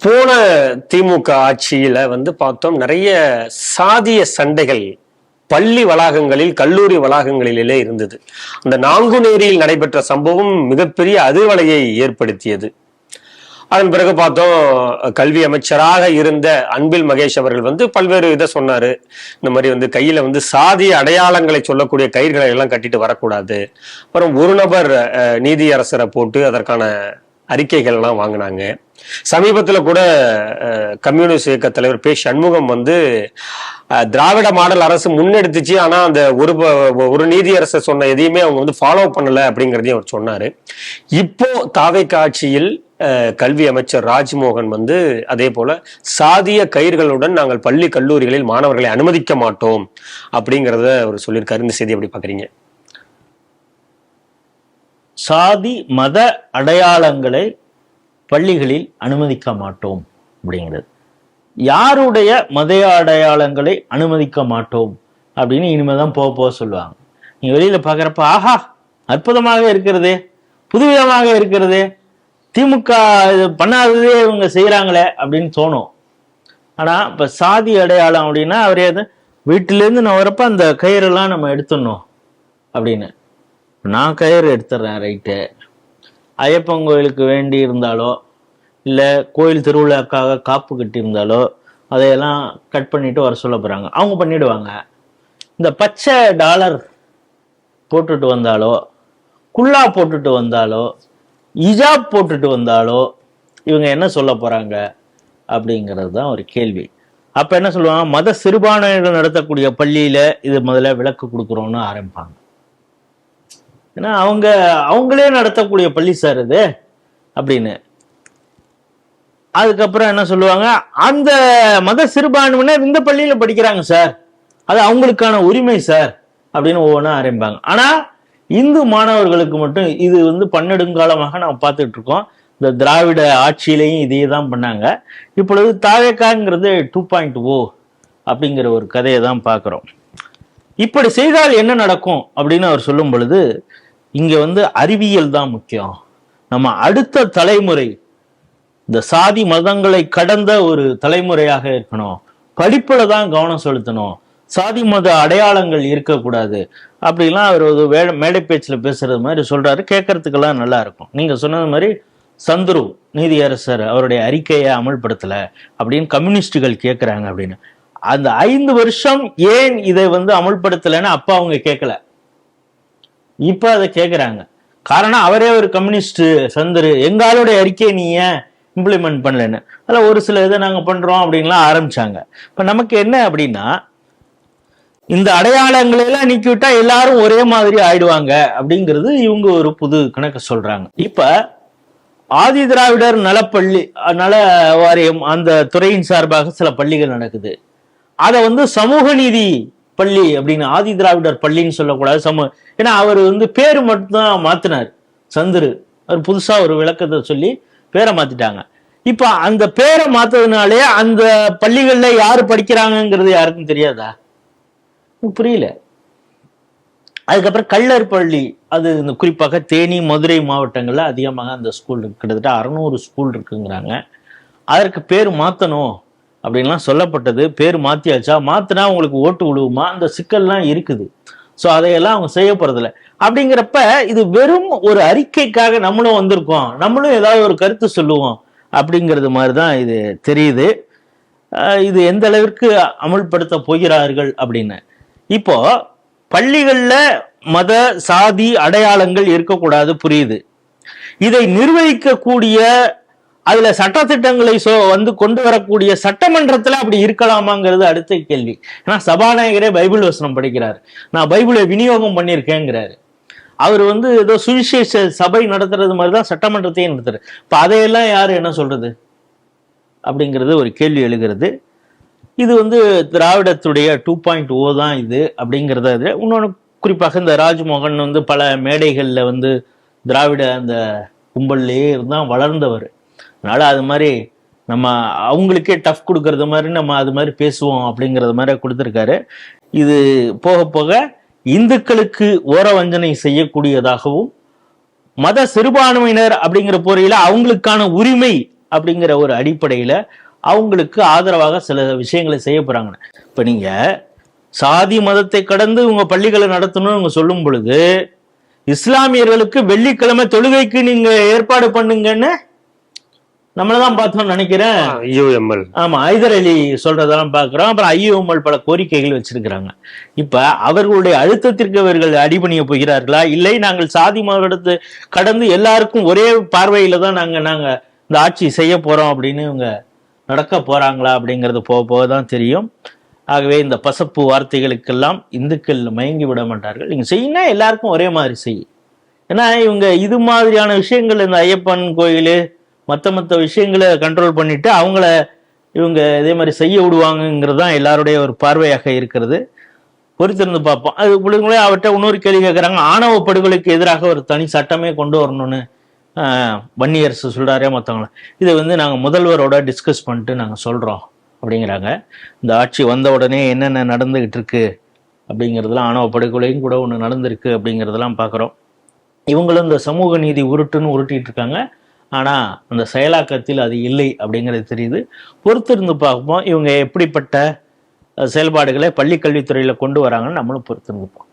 போன திமுக ஆட்சியில பார்த்தோம், நிறைய சாதிய சண்டைகள் பள்ளி வளாகங்களில், கல்லூரி வளாகங்களிலே இருந்தது. அந்த நாங்குநேரியில் நடைபெற்ற சம்பவம் மிகப்பெரிய அதிர்வலையை ஏற்படுத்தியது. அதன் பிறகு பார்த்தோம், கல்வி அமைச்சராக இருந்த அன்பில் மகேஷ் அவர்கள் பல்வேறு இதை சொன்னாரு. இந்த மாதிரி கையில சாதிய அடையாளங்களை சொல்லக்கூடிய கயிர்களை எல்லாம் கட்டிட்டு வரக்கூடாது. அப்புறம் ஒரு நபர் நீதியரசரை போட்டு அதற்கான அறிக்கைகள் எல்லாம் வாங்கினாங்க. சமீபத்துல கூட கம்யூனிஸ்ட் இயக்க தலைவர் பே சண்முகம் திராவிட மாடல் அரசு முன்னெடுத்துச்சு, ஆனா அந்த ஒரு நீதியரசர் சொன்ன எதையுமே அவங்க ஃபாலோ பண்ணல அப்படிங்கிறதையும் அவர் சொன்னாரு. இப்போ தாவேக்கா ஆட்சியில் கல்வி அமைச்சர் ராஜ்மோகன் அதே போல சாதிய கயிர்களுடன் நாங்கள் பள்ளி கல்லூரிகளில் மாணவர்களை அனுமதிக்க மாட்டோம் அப்படிங்கிறத அவர் சொல்லியிருக்காரு. இந்த செய்தி எப்படி பாக்குறீங்க? சாதி மத அடையாளங்களை பள்ளிகளில் அனுமதிக்க மாட்டோம் அப்படிங்கிறது. யாருடைய மத அடையாளங்களை அனுமதிக்க மாட்டோம் அப்படின்னு இனிமேதான் போக சொல்லுவாங்க. நீங்க வெளியில பாக்குறப்ப ஆஹா அற்புதமாக இருக்கிறது, புதுவிதமாக இருக்கிறது, திமுக பண்ணாததே இவங்க செய்யறாங்களே அப்படின்னு தோணும். ஆனா இப்ப சாதி அடையாளம் அப்படின்னா அவரே வீட்டிலேருந்து நான் வரப்ப அந்த கயிறெல்லாம் நம்ம எடுத்துடணும் அப்படின்னு. நான் கயிறு எடுத்துடுறேன், ரைட்டு. ஐயப்பன் கோயிலுக்கு வேண்டி இருந்தாலோ இல்லை கோயில் திருவிழாக்காக காப்பு கட்டியிருந்தாலோ அதையெல்லாம் கட் பண்ணிட்டு வர சொல்ல போறாங்க, அவங்க பண்ணிடுவாங்க. இந்த பச்சை டாலர் போட்டுட்டு வந்தாலோ, குல்லா போட்டுட்டு வந்தாலோ, இஜாப் போட்டுட்டு வந்தாலோ இவங்க என்ன சொல்ல போறாங்க அப்படிங்கிறது தான் ஒரு கேள்வி. அப்ப என்ன சொல்லுவாங்க, மத சிறுபான்மையினர் நடத்தக்கூடிய பள்ளியில இது முதல்ல விலக்கு கொடுக்குறோம்னு ஆரம்பிப்பாங்க. ஏன்னா அவங்களே நடத்தக்கூடிய பள்ளி சார் இது அப்படின்னு. அதுக்கப்புறம் என்ன சொல்லுவாங்க, அந்த மத சிறுபான்மையினர் இந்த பள்ளியில படிக்கிறாங்க சார், அது அவங்களுக்கான உரிமை சார் அப்படின்னு ஒவ்வொன்றா ஆரம்பிப்பாங்க. ஆனா இந்து மாணவர்களுக்கு மட்டும் இது பன்னெடுங்காலமாக நாம் பார்த்துட்டு இருக்கோம். இந்த திராவிட ஆட்சியிலையும் இதையே தான் பண்ணாங்க. இப்பொழுது தாவேக்காங்கிறது 2.0 அப்படிங்கிற ஒரு கதையை தான் பார்க்குறோம். இப்படி செய்தால் என்ன நடக்கும் அப்படின்னு அவர் சொல்லும் பொழுது, இங்க அறிவியல் தான் முக்கியம். நம்ம அடுத்த தலைமுறை இந்த சாதி மதங்களை கடந்த ஒரு தலைமுறையாக இருக்கணும், படிப்புல தான் கவனம் செலுத்தணும், சாதி மத அடையாளங்கள் இருக்கக்கூடாது அப்படிலாம் அவர் ஒரு மேடை பேச்சுல பேசுறது மாதிரி சொல்றாரு. கேட்கறதுக்கெல்லாம் நல்லா இருக்கும். நீங்க சொன்னது மாதிரி சந்துரு நீதியரசர் அவருடைய அறிக்கையை அமல்படுத்தல அப்படின்னு கம்யூனிஸ்டுகள் கேட்கிறாங்க அப்படின்னு. அந்த 5 வருஷம் ஏன் இதை அமல்படுத்தலைன்னு அப்ப அவங்க கேட்கல, இப்ப அதை கேட்கிறாங்க. காரணம் அவரே ஒரு கம்யூனிஸ்ட் சந்துரு, எங்களுடைய அறிக்கையை நீ ஏன் இம்ப்ளிமெண்ட் பண்ணலன்னு. அதில் ஒரு சில இதை நாங்கள் பண்றோம் அப்படின்லாம் ஆரம்பிச்சாங்க. இப்ப நமக்கு என்ன அப்படின்னா, இந்த அடையாளங்களை எல்லாம் நீக்கி விட்டா எல்லாரும் ஒரே மாதிரி ஆயிடுவாங்க அப்படிங்கிறது இவங்க ஒரு புது கணக்கு சொல்றாங்க. இப்ப ஆதி திராவிடர் நல வாரியம் அந்த துறையின் சார்பாக சில பள்ளிகள் நடக்குது. அதை சமூக நீதி பள்ளி அப்படின்னு ஆதி திராவிடர் பள்ளின்னு சொல்லக்கூடாது. ஏன்னா அவர் பேரு மட்டும்தான் மாத்தினார் சந்துரு. அவர் புதுசா ஒரு விளக்கத்தை சொல்லி பேரை மாத்திட்டாங்க. இப்ப அந்த பேரை மாத்ததுனாலே அந்த பள்ளிகள்ல யாரு படிக்கிறாங்கிறது யாருக்கும் தெரியாதா? புரியல. அதுக்கப்புறம் கள்ளர் பள்ளி, அது இந்த குறிப்பாக தேனி மதுரை மாவட்டங்கள்ல அதிகமாக அந்த ஸ்கூல் கிட்டத்தட்ட 600 ஸ்கூல் இருக்குங்கிறாங்க. அதற்கு பேர் மாத்தணும் அப்படின்லாம் சொல்லப்பட்டது. பேர் மாத்தியாச்சா? மாத்தினா உங்களுக்கு ஓட்டு விழுவுமா? அந்த சிக்கல்லாம் இருக்குது. ஸோ அதையெல்லாம் அவங்க செய்ய போறதில்ல. அப்படிங்கிறப்ப இது வெறும் ஒரு அறிக்கைக்காக நம்மளும் வந்திருக்கோம், நம்மளும் ஏதாவது ஒரு கருத்து சொல்லுவோம் அப்படிங்கிறது மாதிரிதான் இது தெரியுது. இது எந்த அளவிற்கு அமுல்படுத்த போகிறார்கள் அப்படின்னு. இப்போ பள்ளிகள்ல மத சாதி அடையாளங்கள் இருக்கக்கூடாது, புரியுது. இதை நிர்வகிக்கக்கூடிய அதுல சட்டத்திட்டங்களை கொண்டு வரக்கூடிய சட்டமன்றத்துல அப்படி இருக்கலாமாங்கிறது அடுத்த கேள்வி. ஏன்னா சபாநாயகரே பைபிள் வசனம் படிக்கிறார், நான் பைபிளை விநியோகம் பண்ணியிருக்கேங்கிறாரு. அவர் ஏதோ சுவிசேஷ சபை நடத்துறது மாதிரிதான் சட்டமன்றத்தையும் நடத்துறாரு. இப்ப அதையெல்லாம் யாரு என்ன சொல்றது அப்படிங்கிறது ஒரு கேள்வி எழுகிறது. இது திராவிடத்துடைய 2.0 தான் இது அப்படிங்கிறத. இன்னொன்று குறிப்பாக இந்த ராஜ்மோகன் பல மேடைகள்ல திராவிட அந்த கும்பல்லையே இருந்தால் வளர்ந்தவர். அதனால அது மாதிரி நம்ம அவங்களுக்கே டஃப் கொடுக்கறது மாதிரி நம்ம அது மாதிரி பேசுவோம் அப்படிங்கிறது மாதிரி கொடுத்துருக்காரு. இது போக போக இந்துக்களுக்கு ஓரவஞ்சனை செய்யக்கூடியதாகவும், மத சிறுபான்மையினர் அப்படிங்கிற போரையில அவங்களுக்கான உரிமை அப்படிங்கிற ஒரு அடிப்படையில அவங்களுக்கு ஆதரவாக சில விஷயங்களை செய்ய போறாங்க. இப்ப நீங்க சாதி மதத்தை கடந்து உங்க பள்ளிகளை நடத்தணும்னு இவங்க சொல்லும் பொழுது, இஸ்லாமியர்களுக்கு வெள்ளிக்கிழமை தொழுகைக்கு நீங்க ஏற்பாடு பண்ணுங்கன்னு நம்மளதான் பார்த்தோம்னு நினைக்கிறேன். UML. ஆமா, ஐதர் அலி சொல்றதெல்லாம் பாக்குறோம். அப்புறம் IUML பல கோரிக்கைகள் வச்சிருக்கிறாங்க. இப்ப அவர்களுடைய அழுத்தத்திற்கு அவர்கள் அடிபணிய போகிறார்களா, இல்லை நாங்கள் சாதி மதத்தை கடந்து எல்லாருக்கும் ஒரே பார்வையில தான் நாங்க இந்த ஆட்சி செய்ய போறோம் அப்படின்னு இவங்க நடக்க போறாங்களா அப்படிங்கிறது போக போக தான் தெரியும். ஆகவே இந்த பசப்பு வார்த்தைகளுக்கெல்லாம் இந்துக்கள் மயங்கி விட மாட்டார்கள். நீங்க செய்யினா எல்லாருக்கும் ஒரே மாதிரி செய். ஏன்னா இவங்க இது மாதிரியான விஷயங்கள், இந்த ஐயப்பன் கோயில் மற்ற விஷயங்களை கண்ட்ரோல் பண்ணிட்டு அவங்கள இவங்க இதே மாதிரி செய்ய விடுவாங்கங்கிறது தான் எல்லாருடைய ஒரு பார்வையாக இருக்கிறது. பொறுத்திருந்து பார்ப்போம். அது பிள்ளைங்களே அவர்கிட்ட இன்னொரு கேள்வி கேட்குறாங்க, ஆணவ படுகொலைக்கு எதிராக ஒரு தனி சட்டமே கொண்டு வரணும்னு வன்னியரசு சொல்றாரே மற்றவங்கள. இதை நாங்கள் முதல்வரோட டிஸ்கஸ் பண்ணிட்டு நாங்கள் சொல்றோம் அப்படிங்கிறாங்க. இந்த ஆட்சி வந்த உடனே என்னென்ன நடந்துகிட்டு இருக்கு அப்படிங்கிறதுலாம், ஆணவ படுகொலையும் கூட ஒன்று நடந்திருக்கு அப்படிங்கிறதெல்லாம் பார்க்குறோம். இவங்களும் இந்த சமூக நீதி உருட்டுன்னு உருட்டிட்டு இருக்காங்க. ஆனால் அந்த செயலாக்கத்தில் அது இல்லை அப்படிங்கிறது தெரியுது. பொறுத்திருந்து பார்ப்போம் இவங்க எப்படிப்பட்ட செயல்பாடுகளை பள்ளி கல்வித்துறையில் கொண்டு வராங்கன்னு நம்மளும் பொறுத்திருந்துப்போம்.